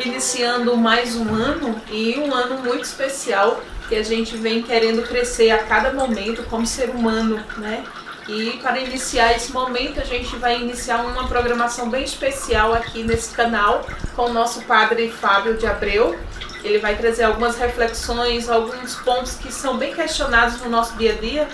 iniciando mais um ano, e um ano muito especial, que a gente vem querendo crescer a cada momento como ser humano, né? E para iniciar esse momento, a gente vai iniciar uma programação bem especial aqui nesse canal com o nosso padre Fábio de Abreu. Ele vai trazer algumas reflexões, alguns pontos que são bem questionados no nosso dia a dia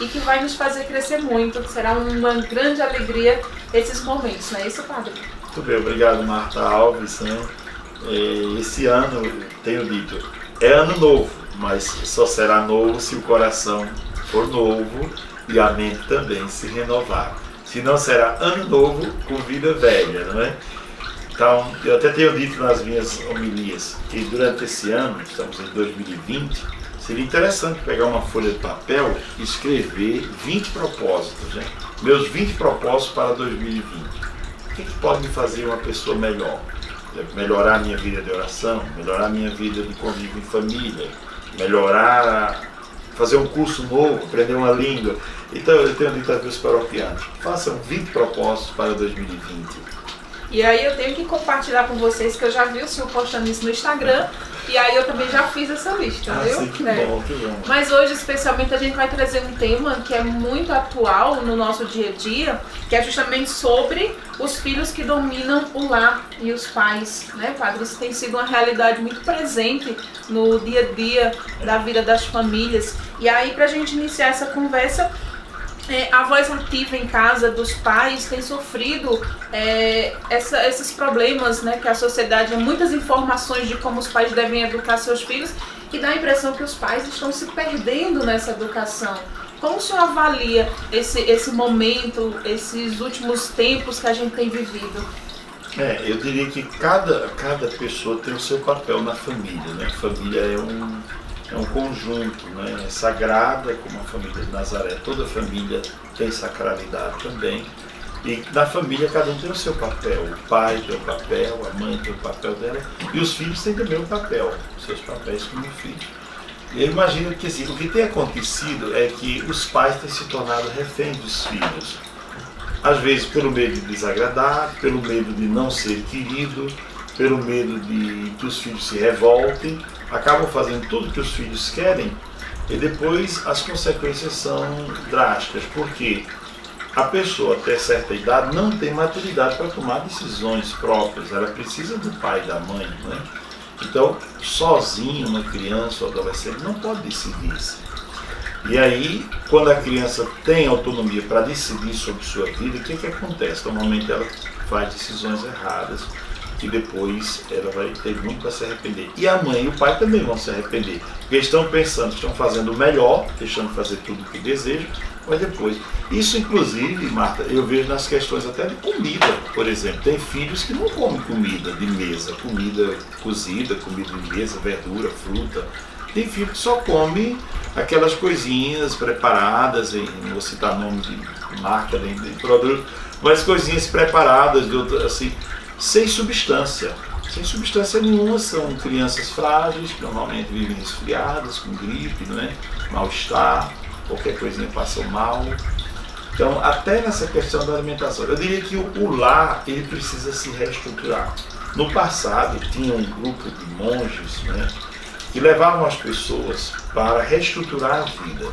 e que vai nos fazer crescer muito. Será uma grande alegria esses momentos, não é isso, padre? Muito bem, obrigado, Marta Alves, né? Esse ano, tenho dito, é ano novo, mas só será novo se o coração for novo e a mente também se renovar. Se não, será ano novo com vida velha, não é? Então, eu até tenho dito nas minhas homilias que durante esse ano, estamos em 2020, seria interessante pegar uma folha de papel e escrever 20 propósitos, né? Meus 20 propósitos para 2020. O que pode me fazer uma pessoa melhor? Melhorar a minha vida de oração, melhorar a minha vida de convívio em família, fazer um curso novo, aprender uma língua. Então eu tenho dito às meus paroquianos, façam 20 propósitos para 2020. E aí eu tenho que compartilhar com vocês que eu já vi o senhor postando isso no Instagram, e aí eu também já fiz essa lista, viu? Sim, que bom, que bom. Mas hoje, especialmente, a gente vai trazer um tema que é muito atual no nosso dia a dia, que é justamente sobre os filhos que dominam o lar e os pais, né, padre? Isso tem sido uma realidade muito presente no dia a dia da vida das famílias. E aí, pra gente iniciar essa conversa, a voz ativa em casa dos pais tem sofrido esses problemas, né, que a sociedade, muitas informações de como os pais devem educar seus filhos, e dá a impressão que os pais estão se perdendo nessa educação. Como o senhor avalia esse momento, esses últimos tempos que a gente tem vivido? Eu diria que cada pessoa tem o seu papel na família, né? A família é um conjunto, né? É sagrada, como a família de Nazaré. Toda família tem sacralidade também. E na família cada um tem o seu papel. O pai tem o papel, a mãe tem o papel dela, e os filhos têm também o papel, os seus papéis como filhos. Eu imagino que assim, o que tem acontecido é que os pais têm se tornado reféns dos filhos. Às vezes pelo medo de desagradar, pelo medo de não ser querido, pelo medo de que os filhos se revoltem, acabam fazendo tudo que os filhos querem, e depois as consequências são drásticas, porque a pessoa até certa idade não tem maturidade para tomar decisões próprias, ela precisa do pai e da mãe, né? Então, sozinho, uma criança ou adolescente não pode decidir-se. E aí, quando a criança tem autonomia para decidir sobre sua vida, o que acontece? Normalmente ela faz decisões erradas, que depois ela vai ter muito para se arrepender. E a mãe e o pai também vão se arrepender, porque estão pensando, estão fazendo o melhor, deixando de fazer tudo o que desejam, mas depois. Isso, inclusive, Marta, eu vejo nas questões até de comida, por exemplo. Tem filhos que não comem comida de mesa, comida cozida, comida de mesa, verdura, fruta. Tem filho que só come aquelas coisinhas preparadas, não vou citar nome de marca, nem de produto, mas coisinhas preparadas, assim, sem substância nenhuma. São crianças frágeis, que normalmente vivem resfriadas, com gripe, não é? Mal-estar, qualquer coisinha passam mal. Então, até nessa questão da alimentação, eu diria que o lar, ele precisa se reestruturar. No passado, tinha um grupo de monges, né, que levavam as pessoas para reestruturar a vida.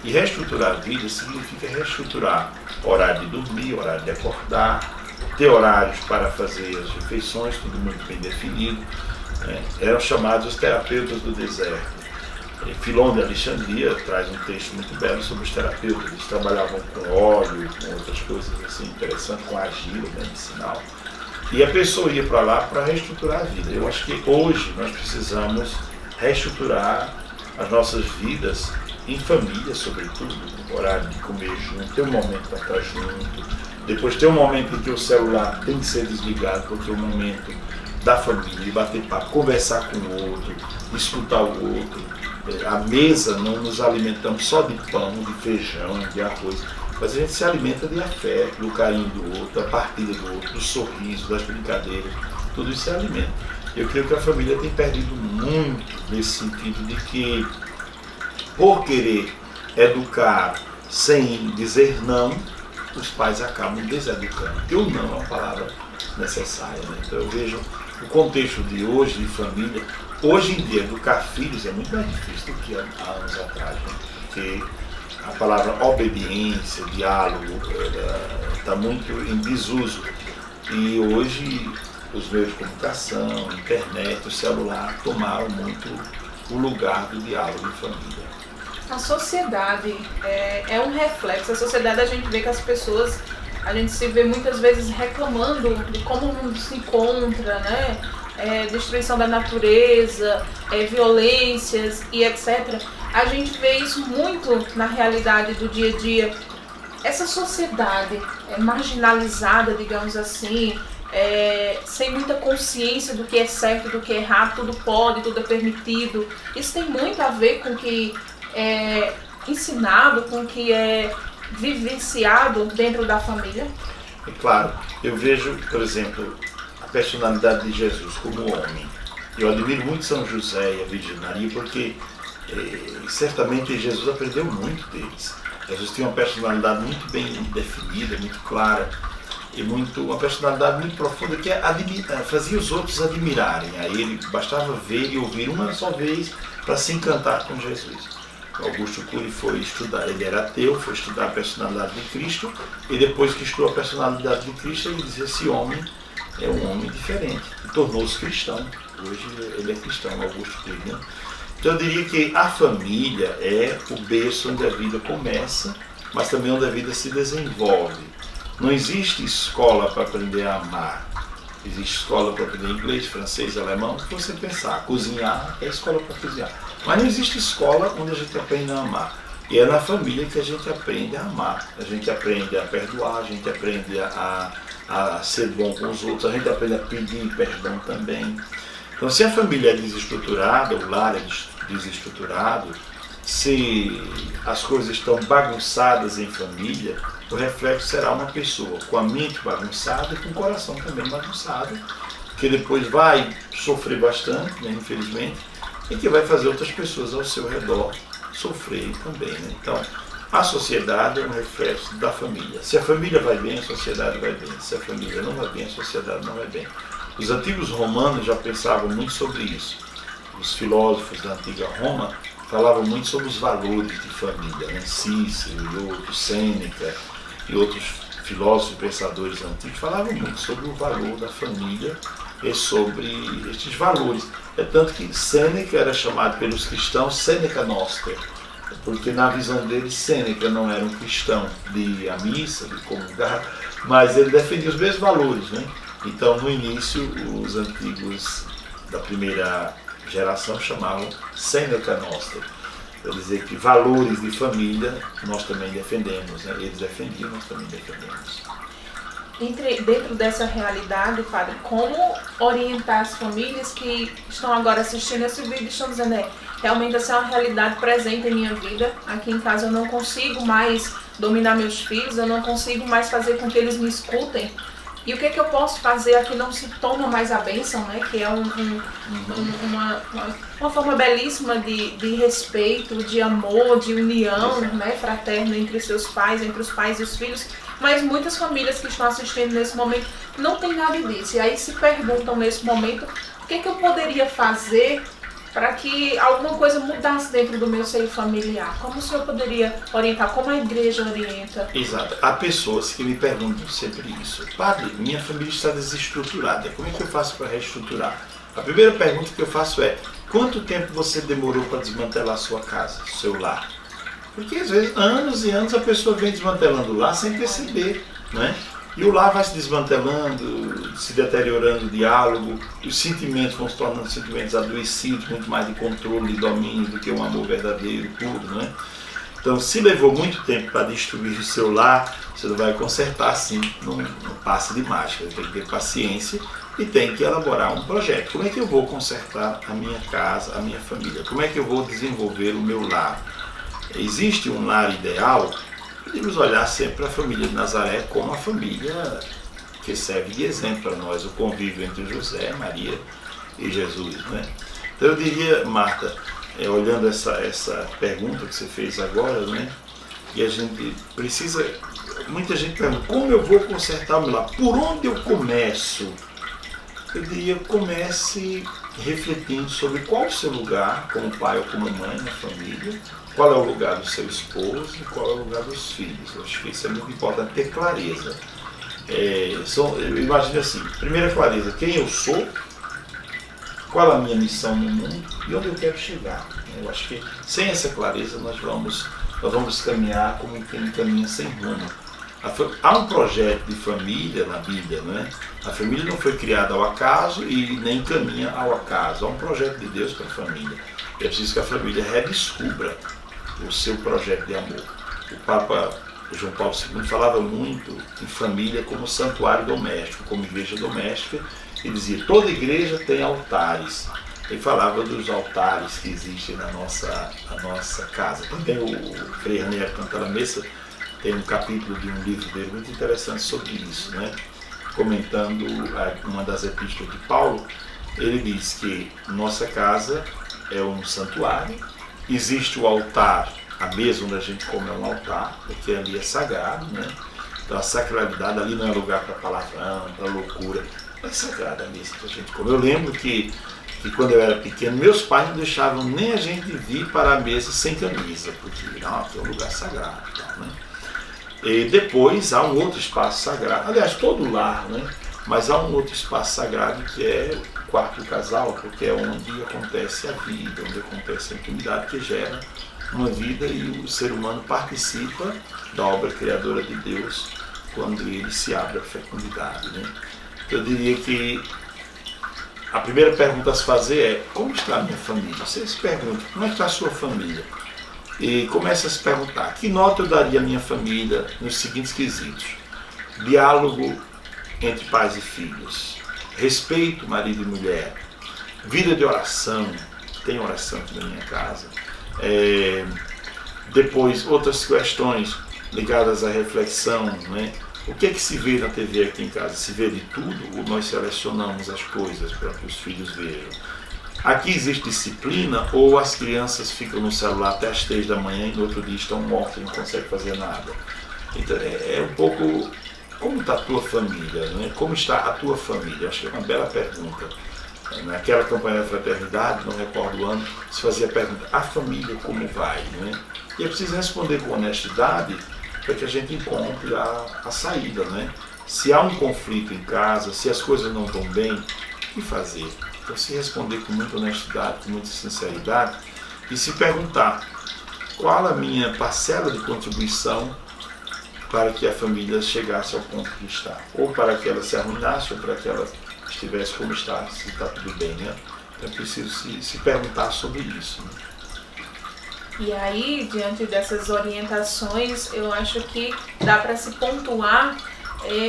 E reestruturar a vida significa reestruturar horário de dormir, horário de acordar, ter horários para fazer as refeições, tudo muito bem definido, né? Eram chamados os terapeutas do deserto. Filon de Alexandria traz um texto muito belo sobre os terapeutas. Eles trabalhavam com óleo, com outras coisas assim interessantes, com argila medicinal. E a pessoa ia para lá para reestruturar a vida. Eu acho que hoje nós precisamos reestruturar as nossas vidas em família, sobretudo, horário de comer junto, ter um momento para estar junto. Depois ter um momento em que o celular tem que ser desligado, porque é o momento da família, bater papo, conversar com o outro, escutar o outro. A mesa, não nos alimentamos só de pão, de feijão, de arroz, mas a gente se alimenta de afeto, do carinho do outro, da partilha do outro, do sorriso, das brincadeiras, tudo isso é alimento. Eu creio que a família tem perdido muito nesse sentido de que, por querer educar sem dizer não, os pais acabam deseducando, porque o não é uma palavra necessária, né? Então eu vejo o contexto de hoje, de família, hoje em dia, educar filhos é muito mais difícil do que há anos atrás, né? Porque a palavra obediência, diálogo, está muito em desuso. E hoje os meios de comunicação, a internet, o celular tomaram muito o lugar do diálogo em família. A sociedade é um reflexo. A sociedade, a gente vê que as pessoas, a gente se vê muitas vezes reclamando de como o mundo se encontra, né? Destruição da natureza, violências e etc. A gente vê isso muito na realidade do dia a dia. Essa sociedade marginalizada, digamos assim, sem muita consciência do que é certo, do que é errado, tudo pode, tudo é permitido. Isso tem muito a ver com o que é ensinado, com o que é vivenciado dentro da família. É claro, eu vejo, por exemplo, a personalidade de Jesus como homem. Eu admiro muito São José e a Virgem Maria porque certamente Jesus aprendeu muito deles. Jesus tinha uma personalidade muito bem definida, muito clara, e uma personalidade muito profunda que fazia os outros admirarem a ele. Bastava ver e ouvir uma só vez para se encantar com Jesus. Augusto Cury foi estudar, ele era ateu, foi estudar a personalidade de Cristo, e depois que estudou a personalidade de Cristo, ele dizia: esse homem é um homem diferente, e tornou-se cristão. Hoje ele é cristão, Augusto Cury, né? Então eu diria que a família é o berço onde a vida começa, mas também onde a vida se desenvolve. Não existe escola para aprender a amar. Existe escola para aprender inglês, francês, alemão. Se você pensar, cozinhar é escola para cozinhar. Mas não existe escola onde a gente aprende a amar. E é na família que a gente aprende a amar. A gente aprende a perdoar, a gente aprende a ser bom com os outros, a gente aprende a pedir perdão também. Então, se a família é desestruturada, o lar é desestruturado, se as coisas estão bagunçadas em família, o reflexo será uma pessoa com a mente bagunçada e com o coração também bagunçado, que depois vai sofrer bastante, né, infelizmente, e que vai fazer outras pessoas ao seu redor sofrerem também, né? Então, a sociedade é um reflexo da família. Se a família vai bem, a sociedade vai bem. Se a família não vai bem, a sociedade não vai bem. Os antigos romanos já pensavam muito sobre isso. Os filósofos da antiga Roma falavam muito sobre os valores de família, né? Cícero e outros, Sêneca e outros filósofos e pensadores antigos falavam muito sobre o valor da família e sobre estes valores. É tanto que Sêneca era chamado pelos cristãos Seneca Noster, porque na visão deles Sêneca não era um cristão de ir à missa, de comungar, mas ele defendia os mesmos valores, né? Então, no início, os antigos da primeira geração chamavam Seneca Noster. Quer dizer que valores de família nós também defendemos, né? Eles defendiam, nós também defendemos. Dentro dessa realidade, padre, como orientar as famílias que estão agora assistindo esse vídeo e estão dizendo: realmente essa é uma realidade presente em minha vida, aqui em casa eu não consigo mais dominar meus filhos, eu não consigo mais fazer com que eles me escutem. E o que eu posso fazer aqui não se toma mais a bênção, né? Que é uma forma belíssima de respeito, de amor, de união, né? Fraterna entre seus pais, entre os pais e os filhos. Mas muitas famílias que estão assistindo nesse momento não tem nada disso. E aí se perguntam nesse momento: o que eu poderia fazer para que alguma coisa mudasse dentro do meu seio familiar? Como o senhor poderia orientar? Como a igreja orienta? Exato. Há pessoas que me perguntam sempre isso: padre, minha família está desestruturada, como é que eu faço para reestruturar? A primeira pergunta que eu faço é: quanto tempo você demorou para desmantelar a sua casa, seu lar? Porque às vezes, anos e anos, a pessoa vem desmantelando o lar sem perceber, né? E o lar vai se desmantelando, se deteriorando o diálogo, os sentimentos vão se tornando sentimentos adoecidos, muito mais de controle e domínio do que um amor verdadeiro, puro, né? Então, se levou muito tempo para destruir o seu lar, você não vai consertar assim, num passe de mágica. Tem que ter paciência e tem que elaborar um projeto. Como é que eu vou consertar a minha casa, a minha família? Como é que eu vou desenvolver o meu lar? Existe um lar ideal? Podemos olhar sempre para a família de Nazaré como a família que serve de exemplo para nós, o convívio entre José, Maria e Jesus, né? Então eu diria, Marta, olhando essa pergunta que você fez agora, né? E a gente precisa, muita gente pergunta: como eu vou consertar o meu lar? Por onde eu começo? Eu diria, comece refletindo sobre qual é o seu lugar como pai ou como mãe na família, qual é o lugar do seu esposo e qual é o lugar dos filhos. Eu acho que isso é muito importante, ter clareza. Eu imagino assim, primeira clareza, quem eu sou, qual a minha missão no mundo e onde eu quero chegar. Eu acho que sem essa clareza nós vamos caminhar como quem caminha sem rumo. Há um projeto de família na Bíblia, né? A família não foi criada ao acaso e nem caminha ao acaso. Há um projeto de Deus para a família. É preciso que a família redescubra o seu projeto de amor. O Papa João Paulo II falava muito em família como santuário doméstico, como igreja doméstica, e dizia, toda igreja tem altares. Ele falava dos altares que existem na nossa casa. Também o Frei Ranieri Cantalamessa tem um capítulo de um livro dele muito interessante sobre isso, né? Comentando uma das epístolas de Paulo, ele diz que nossa casa é um santuário, existe o altar, a mesa onde a gente come é um altar, porque ali é sagrado, né? Então a sacralidade ali não é lugar para palavrão, para loucura, é sagrada a mesa que a gente come. Eu lembro que quando eu era pequeno, meus pais não deixavam nem a gente vir para a mesa sem camisa, porque não, aqui é um lugar sagrado, né? E depois há um outro espaço sagrado, aliás, todo lar, né? Mas há um outro espaço sagrado que é o quarto do casal, porque é onde acontece a vida, onde acontece a intimidade que gera uma vida e o ser humano participa da obra criadora de Deus quando ele se abre à fecundidade, né? Eu diria que a primeira pergunta a se fazer é, como está a minha família? Você se pergunta, como é que está a sua família? E começa a se perguntar, que nota eu daria à minha família nos seguintes quesitos? Diálogo entre pais e filhos, respeito marido e mulher, vida de oração, tem oração aqui na minha casa. Depois, outras questões ligadas à reflexão, né? O que é que se vê na TV aqui em casa? Se vê de tudo ou nós selecionamos as coisas para que os filhos vejam? Aqui existe disciplina ou as crianças ficam no celular até as 3 da manhã e no outro dia estão mortas e não conseguem fazer nada? Então é um pouco, como está a tua família, né? Como está a tua família? Acho que é uma bela pergunta. Naquela campanha da fraternidade, não recordo o ano, se fazia a pergunta, a família como vai? Né? E é preciso responder com honestidade para que a gente encontre a saída. Né? Se há um conflito em casa, se as coisas não estão bem, o que fazer? Então, se responder com muita honestidade, com muita sinceridade e se perguntar qual a minha parcela de contribuição para que a família chegasse ao ponto que está, ou para que ela se arruinasse, ou para que ela estivesse como está, se está tudo bem, né? Então é preciso se perguntar sobre isso. Né? E aí, diante dessas orientações, eu acho que dá para se pontuar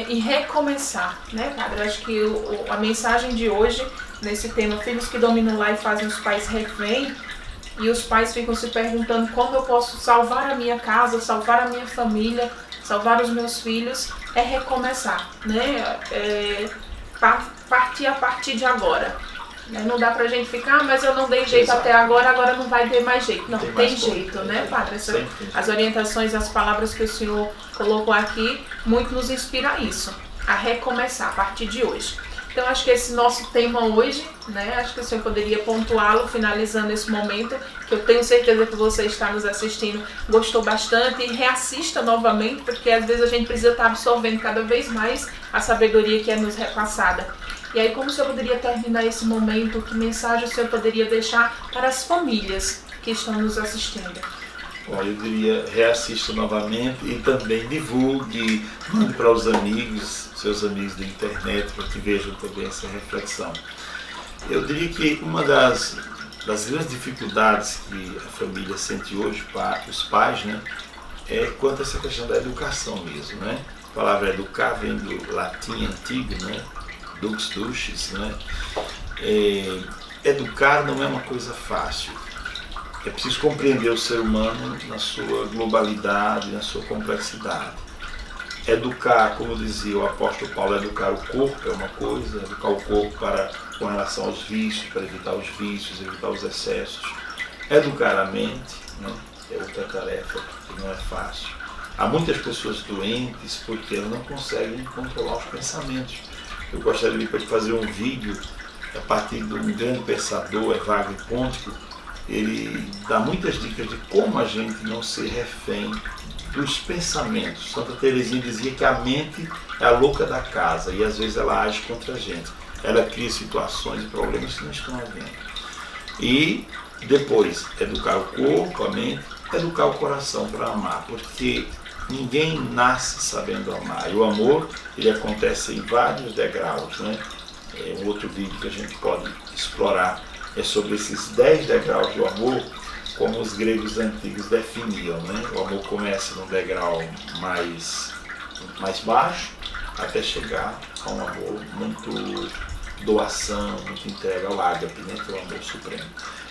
e recomeçar, né, padre? Eu acho que a mensagem de hoje, nesse tema, filhos que dominam lá e fazem os pais refém, e os pais ficam se perguntando como eu posso salvar a minha casa, salvar a minha família, salvar os meus filhos, é recomeçar, né? Partir a partir de agora. Não dá pra gente ficar, mas eu não dei jeito Exato. Até agora não vai ter mais jeito. Não, tem jeito, né, padre? As orientações, as palavras que o senhor colocou aqui, muito nos inspira a isso, a recomeçar a partir de hoje. Então, acho que esse nosso tema hoje, né, acho que o senhor poderia pontuá-lo, finalizando esse momento, que eu tenho certeza que você está nos assistindo, gostou bastante, e reassista novamente, porque às vezes a gente precisa estar absorvendo cada vez mais a sabedoria que é nos repassada. E aí, como o senhor poderia terminar esse momento? Que mensagem o senhor poderia deixar para as famílias que estão nos assistindo? Bom, eu diria, reassista novamente e também divulgue, mande para os amigos, seus amigos da internet, para que vejam também essa reflexão. Eu diria que uma das grandes dificuldades que a família sente hoje, os pais, né, é quanto a essa questão da educação mesmo, né? A palavra educar vem do latim antigo, né? Dux ducis, né? Educar não é uma coisa fácil. É preciso compreender o ser humano na sua globalidade, na sua complexidade. Educar, como dizia o apóstolo Paulo, educar o corpo é uma coisa, educar o corpo com relação aos vícios, para evitar os vícios, evitar os excessos. Educar a mente, né, é outra tarefa que não é fácil. Há muitas pessoas doentes porque elas não conseguem controlar os pensamentos. Eu gostaria depois de fazer um vídeo a partir de um grande pensador, Evagrio Pontic. Ele dá muitas dicas de como a gente não ser refém dos pensamentos. Santa Teresinha dizia que a mente é a louca da casa e às vezes ela age contra a gente. Ela cria situações e problemas que não estão havendo. E depois, educar o corpo, a mente, educar o coração para amar, porque ninguém nasce sabendo amar. E o amor, ele acontece em vários degraus, né? Um outro vídeo que a gente pode explorar é sobre esses 10 degraus do amor, como os gregos antigos definiam, né? O amor começa num degrau mais baixo, até chegar a um amor muito doação, muito entrega ao ágape, né? Que é o amor supremo.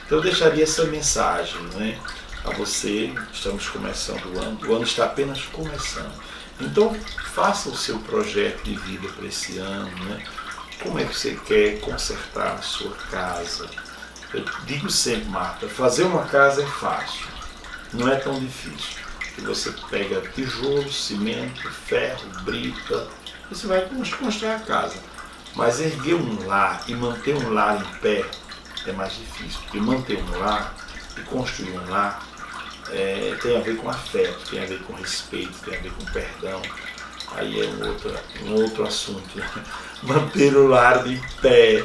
Então eu deixaria essa mensagem, né, a você. Estamos começando o ano está apenas começando. Então faça o seu projeto de vida para esse ano, né? Como é que você quer consertar a sua casa? Eu digo sempre, Marta, fazer uma casa é fácil, não é tão difícil. Você pega tijolo, cimento, ferro, brita, você vai construir a casa. Mas erguer um lar e manter um lar em pé é mais difícil, porque manter um lar e construir um lar tem a ver com afeto, tem a ver com respeito, tem a ver com perdão. Aí é um outro assunto. Manter o lar de pé,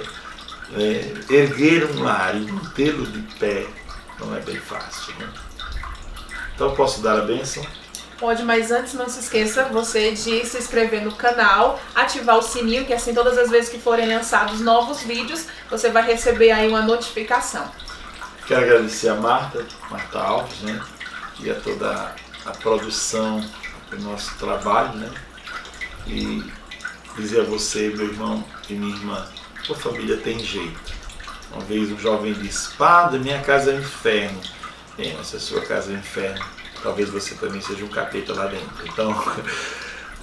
erguer um lar e mantê-lo de pé não é bem fácil, né? Então posso dar a bênção? Pode, mas antes não se esqueça você de se inscrever no canal, ativar o sininho, que assim todas as vezes que forem lançados novos vídeos, você vai receber aí uma notificação. Quero agradecer a Marta Alves, né? E a toda a produção do nosso trabalho, né? E dizer a você, meu irmão e minha irmã, sua família tem jeito. Uma vez um jovem disse: Padre, minha casa é um inferno. Mas se a sua casa é um inferno, talvez você também seja um capeta lá dentro. Então,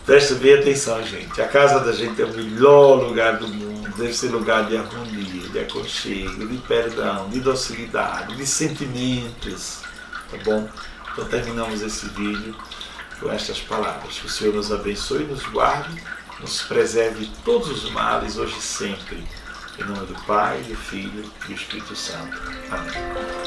preste bem atenção, gente. A casa da gente é o melhor lugar do mundo. Deve ser lugar de harmonia, de aconchego, de perdão, de docilidade, de sentimentos. Tá bom? Então terminamos esse vídeo com estas palavras. Que o Senhor nos abençoe, nos guarde, nos preserve de todos os males, hoje e sempre. Em nome do Pai, do Filho e do Espírito Santo. Amém.